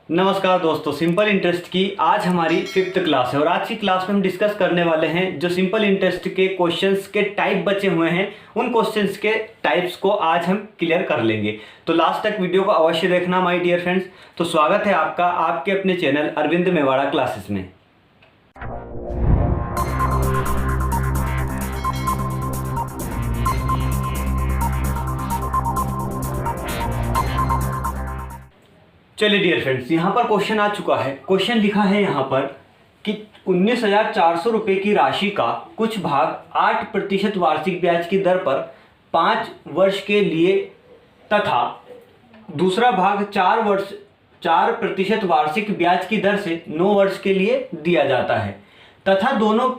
नमस्कार दोस्तों, simple interest की आज हमारी 5th क्लास है और आज की क्लास में हम डिस्कस करने वाले हैं जो सिंपल इंटरेस्ट के क्वेश्चंस के टाइप बचे हुए हैं उन क्वेश्चंस के टाइप्स को आज हम क्लियर कर लेंगे। तो लास्ट तक वीडियो को अवश्य देखना माय डियर फ्रेंड्स। तो स्वागत है आपका आपके अपने चैनल अरविंद मेवाड़ा क्लासेस में। चलिए डियर फ्रेंड्स, यहाँ पर क्वेश्चन आ चुका है। क्वेश्चन लिखा है यहाँ पर कि 19,400 रुपये की राशि का कुछ भाग 8% वार्षिक ब्याज की दर पर 5 वर्ष के लिए तथा दूसरा भाग 4% वार्षिक ब्याज की दर से 9 वर्ष के लिए दिया जाता है तथा दोनों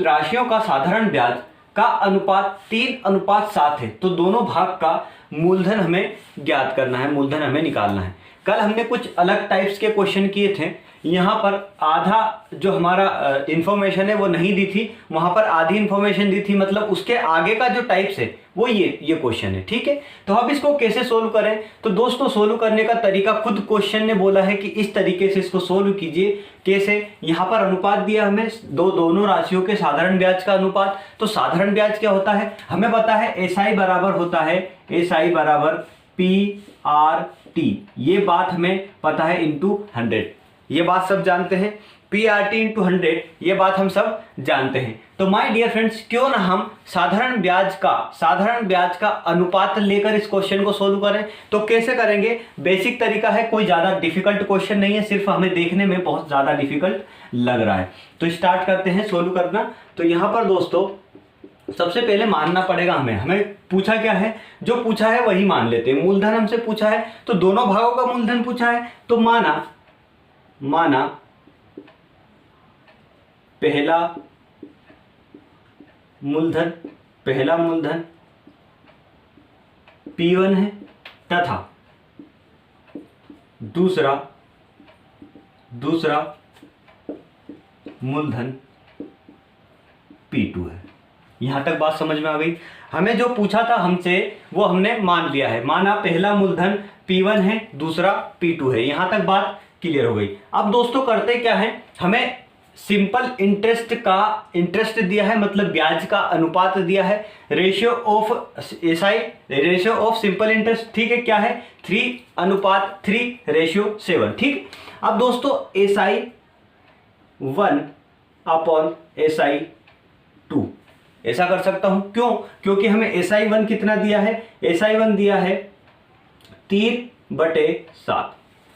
राशियों का साधारण ब्याज का अनुपात 3:7 है। तो दोनों भाग का मूलधन हमें ज्ञात करना है, मूलधन हमें निकालना है। कल हमने कुछ अलग टाइप्स के क्वेश्चन किए थे। यहाँ पर आधा जो हमारा इंफॉर्मेशन है वो नहीं दी थी, वहाँ पर आधी इंफॉर्मेशन दी थी, मतलब उसके आगे का जो टाइप्स है वो ये क्वेश्चन है। ठीक है, तो अब इसको कैसे सोल्व करें? तो दोस्तों सोल्व करने का तरीका खुद क्वेश्चन ने बोला है कि इस तरीके से इसको सोल्व कीजिए। कैसे? यहाँ पर अनुपात दिया हमें दोनों राशियों के साधारण ब्याज का अनुपात। तो साधारण ब्याज क्या होता है हमें पता है, एसआई बराबर होता है एसआई बराबर PRT, ये बात हमें पता है इंटू 100, ये बात सब जानते हैं। PRT इंटू 100 ये बात हम सब जानते हैं। तो माय डियर फ्रेंड्स, क्यों ना हम साधारण ब्याज का अनुपात लेकर इस क्वेश्चन को सोल्व करें। तो कैसे करेंगे? बेसिक तरीका है, कोई ज्यादा डिफिकल्ट क्वेश्चन नहीं है, सिर्फ हमें देखने में बहुत ज्यादा डिफिकल्ट लग रहा है। तो स्टार्ट करते हैं सोल्व करना। तो यहां पर दोस्तों सबसे पहले मानना पड़ेगा हमें पूछा क्या है, जो पूछा है वही मान लेते हैं। मूलधन हमसे पूछा है तो दोनों भागों का मूलधन पूछा है, तो माना पहला मूलधन P1 है तथा दूसरा मूलधन P2 है। यहां तक बात समझ में आ गई? हमें जो पूछा था हमसे वो हमने मान लिया है। माना पहला मूलधन P1 है, दूसरा P2 है। यहां तक बात क्लियर हो गई। अब दोस्तों करते क्या है, हमें सिंपल इंटरेस्ट दिया है, मतलब ब्याज का अनुपात दिया है, रेशियो ऑफ सिंपल इंटरेस्ट। ठीक है, क्या है 3:3:7। ठीक। अब दोस्तों SI1 अपॉन SI2 ऐसा कर सकता हूं। क्यों? क्योंकि हमें SI1 कितना दिया है, SI1 दिया है 3/7।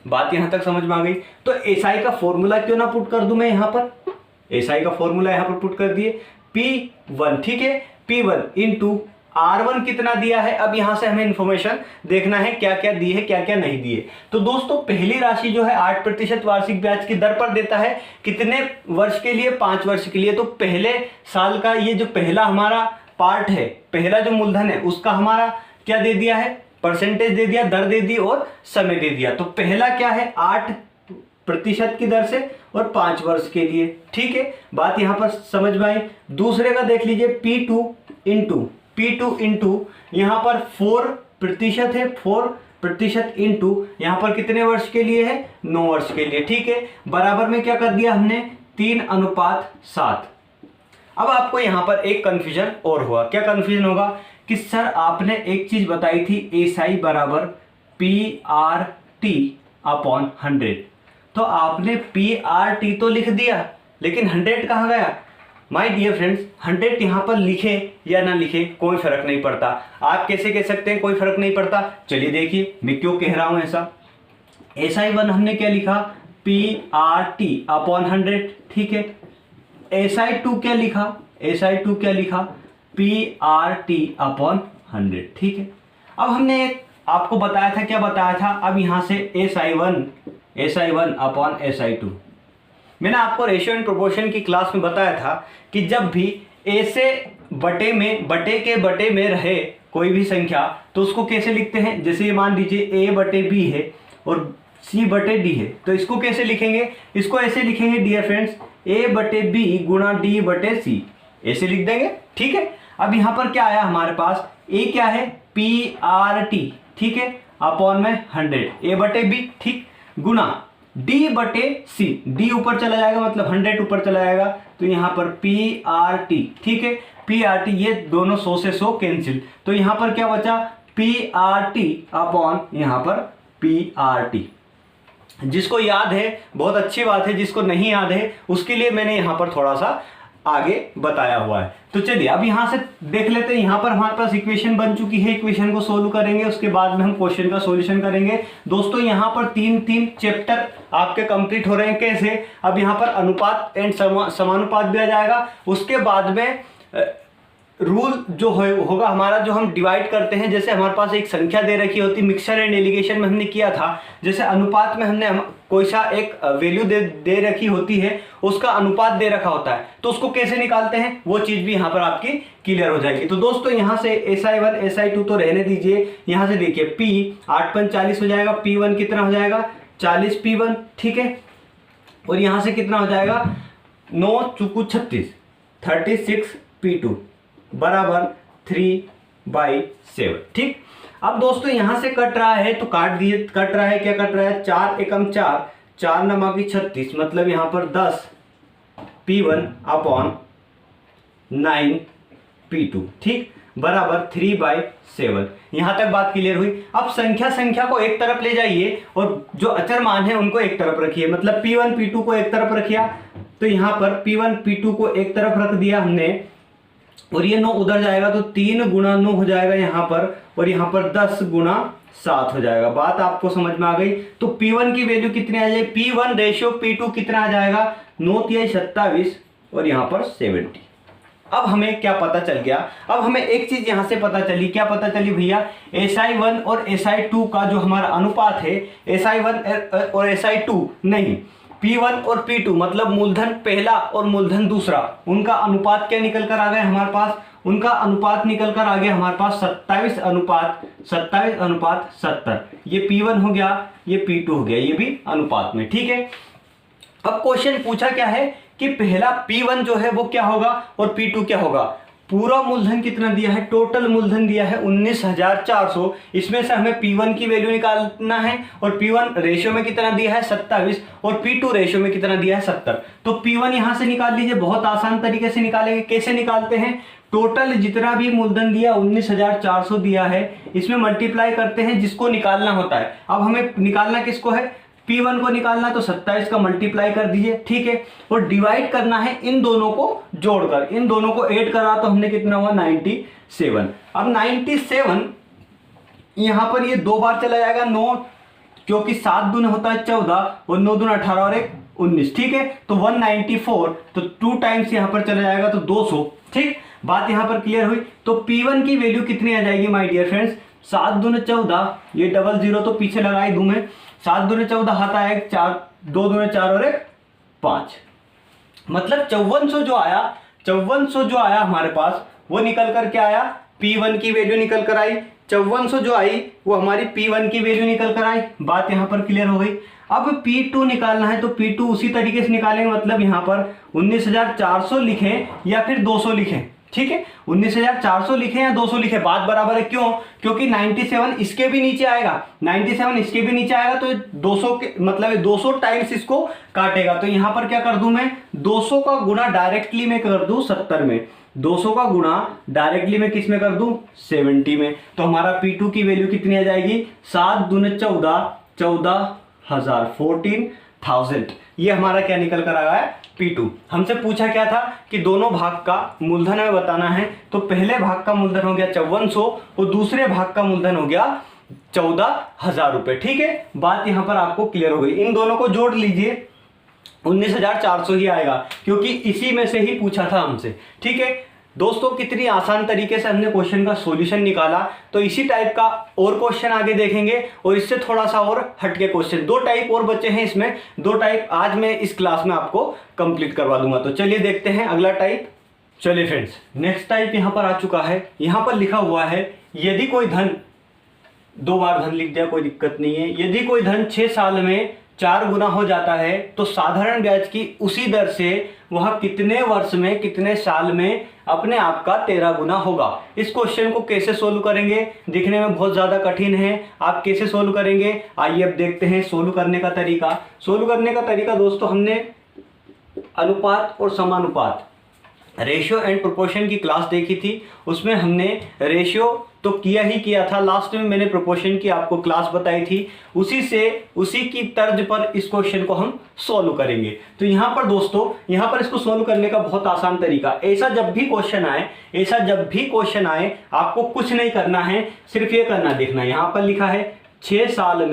बात यहां तक समझ में आ गई। तो SI का फॉर्मूला क्यों ना पुट कर दूं मैं यहां पर, SI का फॉर्मूला यहां पर पुट कर दिए P1। ठीक है, P1 इंटू R1 कितना दिया है। अब यहां से हमें इंफॉर्मेशन देखना है क्या क्या दिए है क्या क्या नहीं दिए। तो दोस्तों पहली राशि जो है 8% वार्षिक ब्याज की दर पर देता है, कितने वर्ष के लिए? 5 वर्ष के लिए। तो पहले साल का ये जो पहला हमारा पार्ट है, पहला जो मूलधन है उसका हमारा क्या दे दिया है, परसेंटेज दे दिया, दर दे दी और समय दे दिया। तो पहला क्या है 8% की दर से और 5 वर्ष के लिए। ठीक है, बात यहां पर समझ में आई। दूसरे का देख लीजिए P2 इंटू यहां पर 4% है, 4% इंटू यहां पर कितने वर्ष के लिए है, 9 वर्ष के लिए। ठीक है, बराबर में क्या कर दिया हमने 3:7। अब आपको यहां पर एक कंफ्यूजन और हुआ। क्या कंफ्यूजन होगा कि सर आपने एक चीज बताई थी एसआई बराबर PRT अपॉन 100, तो आपने PRT तो लिख दिया लेकिन 100 कहां गया? माय डियर फ्रेंड्स, 100 यहां पर लिखे या ना लिखे कोई फर्क नहीं पड़ता। आप कैसे कह सकते हैं कोई फर्क नहीं पड़ता? चलिए देखिए मैं क्यों कह रहा हूं ऐसा। SI1 हमने क्या लिखा, PRT अपॉन 100। ठीक है, SI2 क्या लिखा, PRT अपॉन 100। ठीक है, अब हमने आपको बताया था, क्या बताया था? अब यहां से SI1 अपॉन SI2, मैंने आपको रेशियो एंड प्रोपोर्शन की क्लास में बताया था कि जब भी A से बटे में रहे कोई भी संख्या तो उसको कैसे लिखते हैं। जैसे मान लीजिए A/B है और C/D है, तो इसको कैसे लिखेंगे? इसको ऐसे लिखेंगे डियर फ्रेंड्स, A/B गुणा D/C, ऐसे लिख देंगे। ठीक है, अब यहां पर क्या आया हमारे पास, A क्या है PRT, ठीक है, अपॉन में 100 A/B, ठीक, गुना डी बटे सी, डी ऊपर चला जाएगा मतलब 100 ऊपर चला जाएगा, तो यहाँ पर पी आर टी, ठीक है, पी आर टी, ये दोनों 100 से 100 कैंसिल, तो यहाँ पर क्या बचा, पी आर टी अपॉन यहाँ पर पी आर टी। जिसको याद है बहुत अच्छी बात है, जिसको नहीं याद है उसके लिए मैंने यहाँ पर थोड़ा सा आगे बताया हुआ है। तो चलिए अब यहाँ से देख लेते हैं, यहाँ पर हमारे पास इक्वेशन बन चुकी है, इक्वेशन को सोल्व करेंगे, उसके बाद में हम क्वेश्चन का सॉल्यूशन करेंगे। दोस्तों यहाँ पर तीन चैप्टर आपके कंप्लीट हो रहे हैं। कैसे, अब यहाँ पर अनुपात एंड समानुपात भी आ जाएगा, उसके बाद में रूल जो होगा हमारा, जो हम डिवाइड करते हैं, जैसे हमारे पास एक संख्या दे रखी होती, मिक्सचर एंड एलिगेशन में हमने किया था, जैसे अनुपात में हमने कोई सा एक वैल्यू दे रखी होती है, उसका अनुपात दे रखा होता है, तो उसको कैसे निकालते हैं वो चीज भी यहाँ पर आपकी क्लियर हो जाएगी। तो दोस्तों यहाँ से SI1 SI2 तो रहने दीजिए, यहाँ से देखिए P 8 × 40 हो जाएगा, P1 कितना हो जाएगा 40 P1, ठीक है, और यहाँ से कितना हो जाएगा 9 × 36 36 P2 बराबर 3/7, ठीक। अब दोस्तों यहां से कट रहा है तो काट दिए, कट रहा है, क्या कट रहा है, 4 एकम 4, 4 9 36, मतलब यहां पर 10 P1 अपॉन 9 P2, ठीक, बराबर 3/7। यहां तक बात क्लियर हुई। अब संख्या को एक तरफ ले जाइए और जो अचर मान है उनको एक तरफ रखिए, मतलब P1 P2 को एक तरफ रखिया, तो यहां पर P1 P2 को एक तरफ रख दिया हमने, और ये 9 उधर जाएगा तो 3 × 9 हो जाएगा यहाँ पर, और यहाँ पर 10 × 7 हो जाएगा। बात आपको समझ में आ गई। तो P1 की वैल्यू कितनी आ जाएगी, P1 रेशियो P2 कितना आ जाएगा, 9 × 27 और यहाँ पर 70। अब हमें क्या पता चल गया, अब हमें एक चीज यहाँ से पता चली, क्या पता चली भैया, SI1 और SI2 का जो हमारा अनुपात है, SI1 और SI2 नहीं, P1 और P2 मतलब मूलधन पहला और मूलधन दूसरा, उनका अनुपात क्या निकल कर आ गया हमारे पास, उनका अनुपात निकल कर आ गया हमारे पास 27:70। ये P1 हो गया, ये P2 हो गया, ये भी अनुपात में, ठीक है। अब क्वेश्चन पूछा क्या है कि पहला P1 जो है वो क्या होगा और P2 क्या होगा। पूरा मूलधन कितना दिया है, टोटल मूलधन दिया है 19,400, इसमें से हमें P1 की वैल्यू निकालना है, और P1 रेशियो में कितना दिया है 27, और P2 रेशियो में कितना दिया है 70। तो P1 यहां से निकाल लीजिए, बहुत आसान तरीके से निकालेंगे। कैसे निकालते हैं, टोटल जितना भी मूलधन दिया 19,400 दिया है, इसमें मल्टीप्लाई करते हैं जिसको निकालना होता है। अब हमें निकालना किसको है, P1 को निकालना, तो 27 का मल्टीप्लाई कर दीजिए, ठीक है, और डिवाइड करना है इन दोनों को जोड़कर, इन दोनों को ऐड करा तो हमने कितना हुआ 97। अब 97 यहां पर ये 2 बार चला जाएगा 9, क्योंकि 7 दूने होता है 14 और 9 दूने 18 और 1 19, ठीक है, तो 194, तो 2 टाइम्स यहां पर चला जाएगा तो 200, ठीक। बात यहां पर क्लियर हुई। तो P1 की वैल्यू कितनी आ जाएगी माय डियर फ्रेंड्स, 7 दूने 14, ये 00 तो पीछे लगाई दूं मैं, 7 दूने 14 हाथ आया 4, 2 दूने 4 और 1 5, मतलब 5400 जो आया हमारे पास वो निकल कर क्या आया, P1 की वैल्यू निकल कर आई, 5400 जो आई वो हमारी P1 की वैल्यू निकल कर आई। बात यहां पर क्लियर हो गई। अब P2 निकालना है तो P2 उसी तरीके से निकालेंगे, मतलब यहां पर 19,400 लिखें या फिर 200 लिखें, ठीक है, 19,400 लिखें या 200 लिखें, बात बराबर है। क्यों, क्योंकि 97 इसके भी नीचे आएगा, 97 इसके भी नीचे आएगा, तो 200 के मतलब 200 टाइम्स इसको काटेगा। तो यहां पर क्या कर दूं मैं, 200 का गुणा डायरेक्टली में कर दूं 70 में, 200 का गुणा डायरेक्टली में किस में कर दूं 70 में। तो हमारा P2 की वैल्यू कितनी आ जाएगी, 7 दूने 14, 14,000 14,000, ये हमारा क्या निकल कर आया है P2। हमसे पूछा क्या था कि दोनों भाग का मूलधन हमें बताना है, तो पहले भाग का मूलधन हो गया 5400 और दूसरे भाग का मूलधन हो गया 14,000 रुपए, ठीक है। बात यहां पर आपको क्लियर हो गई। इन दोनों को जोड़ लीजिए, 19,400 ही आएगा, क्योंकि इसी में से ही पूछा था हमसे, ठीक है। दोस्तों कितनी आसान तरीके से हमने क्वेश्चन का सॉल्यूशन निकाला। तो इसी टाइप का और क्वेश्चन आगे देखेंगे, और इससे थोड़ा सा और हटके क्वेश्चन, 2 टाइप और बचे हैं इसमें, 2 टाइप आज मैं इस क्लास में आपको कंप्लीट करवा दूंगा। तो चलिए देखते हैं अगला टाइप। चलिए फ्रेंड्स, नेक्स्ट टाइप यहां पर आ चुका है। यहां पर लिखा हुआ है, यदि कोई धन, 2 बार धन लिख दिया कोई दिक्कत नहीं है, यदि कोई धन 6 साल में 4 गुना हो जाता है तो साधारण ब्याज की उसी दर से वह कितने वर्ष में कितने साल में अपने आप का 13 गुना होगा। इस क्वेश्चन को कैसे सोल्व करेंगे, दिखने में बहुत ज़्यादा कठिन है, आप कैसे सोल्व करेंगे आइए अब देखते हैं सोल्व करने का तरीका। सोल्व करने का तरीका दोस्तों, हमने अनुपात और समानुपात, रेशियो एंड प्रोपोर्शन की क्लास देखी थी, उसमें हमने रेशियो तो किया ही किया था, लास्ट में मैंने प्रोपोर्शन की आपको क्लास बताई थी, उसी की तर्ज पर इस क्वेश्चन को हम सॉल्व करेंगे। तो यहाँ पर दोस्तों, यहाँ पर इसको सॉल्व करने का बहुत आसान तरीका, ऐसा जब भी क्वेश्चन आए आपको कुछ नहीं करना है, सिर्फ ये करना, देखना यहाँ पर लिखा है 6 साल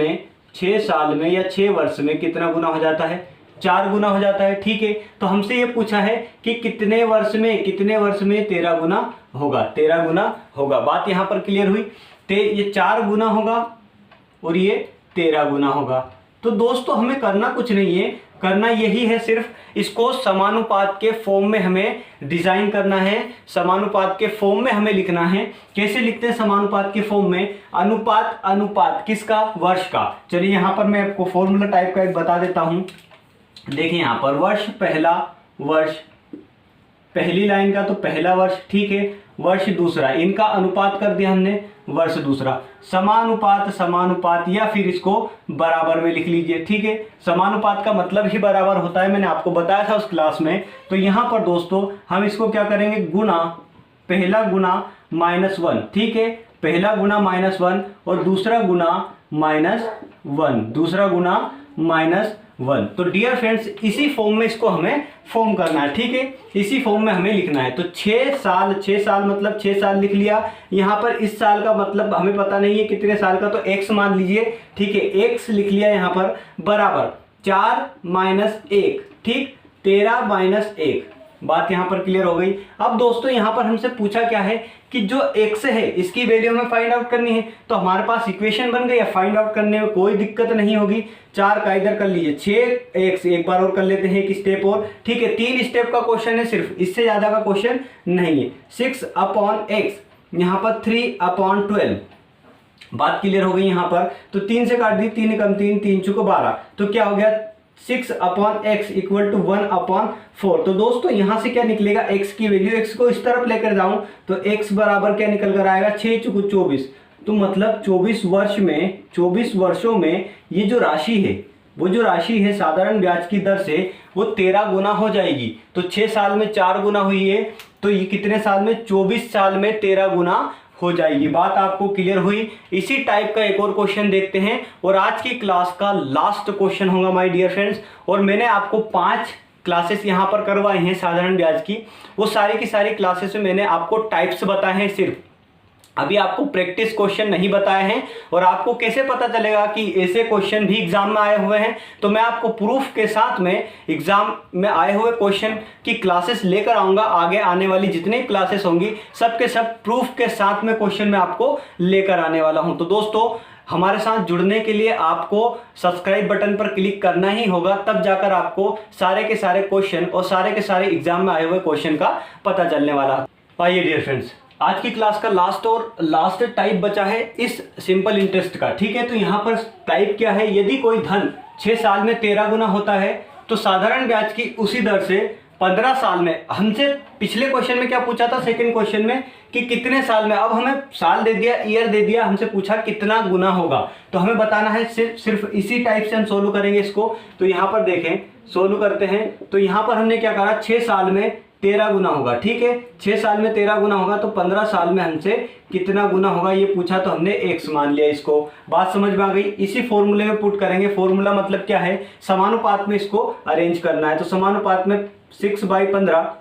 में या 6 वर्ष में कितना गुना हो जाता है, 4 गुना हो जाता है। ठीक है, तो हमसे ये पूछा है कि कितने वर्ष में 13 गुना होगा, 13 गुना होगा। बात यहाँ पर क्लियर हुई। ये 4 गुना होगा और ये 13 गुना होगा। तो दोस्तों हमें करना कुछ नहीं है, करना यही है, सिर्फ इसको समानुपात के फॉर्म में हमें डिजाइन करना है, समानुपात के फॉर्म में हमें लिखना है। कैसे लिखते हैं समानुपात के फॉर्म में, अनुपात किसका, वर्ष का। चलिए यहाँ पर मैं आपको फॉर्मूला टाइप का एक बता देता हूँ। देखिए यहाँ पर वर्ष पहला, वर्ष पहली लाइन का तो पहला वर्ष, ठीक है, वर्ष दूसरा, इनका अनुपात कर दिया हमने, वर्ष दूसरा, समानुपात या फिर इसको बराबर में लिख लीजिए। ठीक है, समानुपात का मतलब ही बराबर होता है, मैंने आपको बताया था उस क्लास में। तो यहाँ पर दोस्तों हम इसको क्या करेंगे, गुना, पहला गुना -1, ठीक है, पहला गुना -1 और दूसरा गुना -1, तो डियर फ्रेंड्स इसी फॉर्म में इसको हमें फॉर्म करना है। ठीक है, इसी फॉर्म में हमें लिखना है। तो 6 साल मतलब 6 साल लिख लिया। यहाँ पर इस साल का मतलब हमें पता नहीं है कितने साल का, तो x मान लीजिए। ठीक है, x लिख लिया यहाँ पर, बराबर 4 - 1, ठीक, 13 - 1। बात यहाँ पर क्लियर हो गई। अब दोस्तों यहाँ पर हमसे पूछा क्या है कि जो x है इसकी वैल्यू हमें फाइंड आउट करनी है। तो हमारे पास इक्वेशन बन गई है, फाइंड आउट करने में कोई दिक्कत नहीं होगी। 4 का इधर कर लीजिए, 6x, एक बार और कर लेते हैं, एक स्टेप और। ठीक है, 3 स्टेप का क्वेश्चन है सिर्फ, इससे ज्यादा का क्वेश्चन नहीं है। 6/x, यहाँ पर 3/12। बात क्लियर हो गई यहाँ पर। तो 3 से काट दी, 3 कम 3, 3 चुको 12, तो क्या हो गया 6/x = 1/4। तो दोस्तों यहां से क्या निकलेगा, x की वैल्यू, x को इस तरफ लेकर जाऊं तो x बराबर क्या निकल कर आएगा, 6 × 24। तो मतलब 24 वर्षों में ये जो राशि है, वो जो राशि है साधारण ब्याज की दर से वो 13 गुना हो जाएगी। तो 6 साल में 4 गुना हुई है, तो ये कितने साल में, 24 साल में 13 गुना हो जाएगी। बात आपको क्लियर हुई। इसी टाइप का एक और क्वेश्चन देखते हैं और आज की क्लास का लास्ट क्वेश्चन होगा माय डियर फ्रेंड्स। और मैंने आपको 5 क्लासेस यहाँ पर करवाई हैं साधारण ब्याज की, वो सारी की सारी क्लासेस में मैंने आपको टाइप्स बताए हैं, सिर्फ अभी आपको प्रैक्टिस क्वेश्चन नहीं बताए हैं। और आपको कैसे पता चलेगा कि ऐसे क्वेश्चन भी एग्जाम में आए हुए हैं, तो मैं आपको प्रूफ के साथ में एग्जाम में आए हुए क्वेश्चन की क्लासेस लेकर आऊंगा। आगे आने वाली जितनी क्लासेस होंगी सबके सब प्रूफ के साथ में क्वेश्चन मैं आपको लेकर आने वाला हूं। तो दोस्तों हमारे साथ जुड़ने के लिए आपको सब्सक्राइब बटन पर क्लिक करना ही होगा, तब जाकर आपको सारे के सारे क्वेश्चन और सारे के सारे एग्जाम में आए हुए क्वेश्चन का पता चलने वाला। आइए डियर फ्रेंड्स, आज की क्लास का लास्ट टाइप बचा है इस सिंपल इंटरेस्ट का। ठीक है, तो यहाँ पर टाइप क्या है, यदि कोई धन 6 साल में 13 गुना होता है तो साधारण ब्याज की उसी दर से 15 साल में, हमसे पिछले क्वेश्चन में क्या पूछा था, सेकंड क्वेश्चन में, कि कितने साल में, अब हमें साल दे दिया, ईयर दे दिया, हमसे पूछा कितना गुना होगा, तो हमें बताना है। सिर्फ इसी टाइप से हम सोल्व करेंगे इसको। तो यहाँ पर देखें, सोल्व करते हैं। तो यहाँ पर हमने क्या करा, 6 साल में 13 गुना होगा। ठीक है, 6 साल में 13 गुना होगा, तो 15 साल में हमसे कितना गुना होगा ये पूछा, तो हमने x मान लिया इसको। बात समझ में आ गई। इसी फॉर्मूले में पुट करेंगे। फॉर्मूला मतलब क्या है, समानुपात में इसको अरेंज करना है। तो समानुपात में 6/15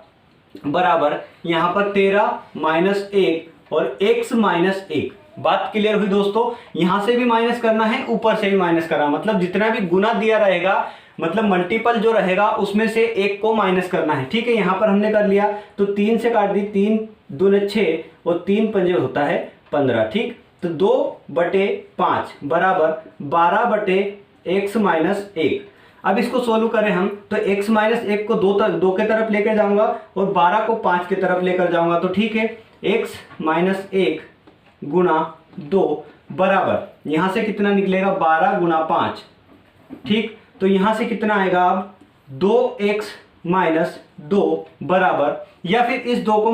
बराबर यहाँ पर 13 - 1 और x - 1। बात क्लियर हुई दोस्तों। यहां से भी माइनस करना है, ऊपर से भी माइनस करना, मतलब जितना भी गुना दिया रहेगा, मतलब मल्टीपल जो रहेगा उसमें से 1 को माइनस करना है। ठीक है, यहां पर हमने कर लिया। तो 3 से काट दी, 3 दूने 6 और 3 पंजे होता है 15। ठीक, तो 2/5 बराबर 12/x - 1। अब इसको सोल्व करें हम, तो x - 1 को 2 के तरफ लेकर जाऊंगा और 12 को 5 के तरफ लेकर जाऊंगा। तो ठीक है, x - 1 गुना 2 बराबर, यहां से कितना निकलेगा, 12 गुना 5। ठीक, तो यहां से कितना आएगा, अब 2x - 2 बराबर, या फिर इस 2 को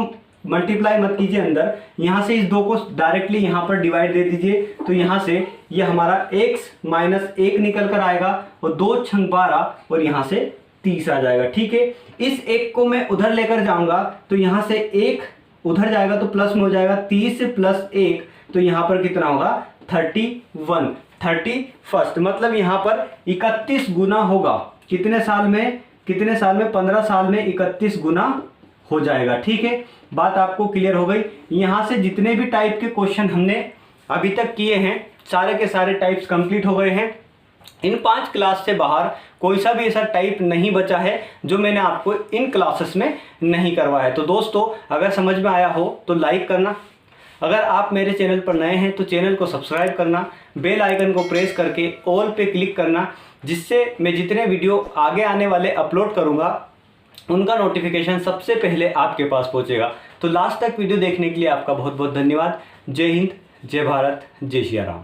मल्टीप्लाई मत कीजिए अंदर, यहाँ से इस 2 को डायरेक्टली यहाँ पर डिवाइड दे दीजिए, तो यहाँ से ये हमारा x माइनस 1 निकल कर आएगा और 2 छंग 12 और यहाँ से 30 आ जाएगा। ठीक है, इस 1 को मैं उधर लेकर जाऊंगा तो यहाँ से 1 उधर जाएगा तो प्लस में हो जाएगा, 30 प्लस 1 तो यहाँ पर कितना होगा 31, 31, मतलब यहाँ पर 31 गुना होगा। कितने साल में 15 साल में 31 गुना हो जाएगा। ठीक है, बात आपको क्लियर हो गई। यहाँ से जितने भी टाइप के क्वेश्चन हमने अभी तक किए हैं सारे के सारे टाइप्स कंप्लीट हो गए हैं। इन 5 क्लास से बाहर कोई सा भी ऐसा टाइप नहीं बचा है जो मैंने आपको इन क्लासेस में नहीं करवाया है। तो दोस्तों अगर समझ में आया हो तो लाइक करना, अगर आप मेरे चैनल पर नए हैं तो चैनल को सब्सक्राइब करना, बेल आइकन को प्रेस करके ऑल पे क्लिक करना, जिससे मैं जितने वीडियो आगे आने वाले अपलोड करूँगा उनका नोटिफिकेशन सबसे पहले आपके पास पहुँचेगा। तो लास्ट तक वीडियो देखने के लिए आपका बहुत बहुत धन्यवाद। जय हिंद, जय भारत, जय श्री राम।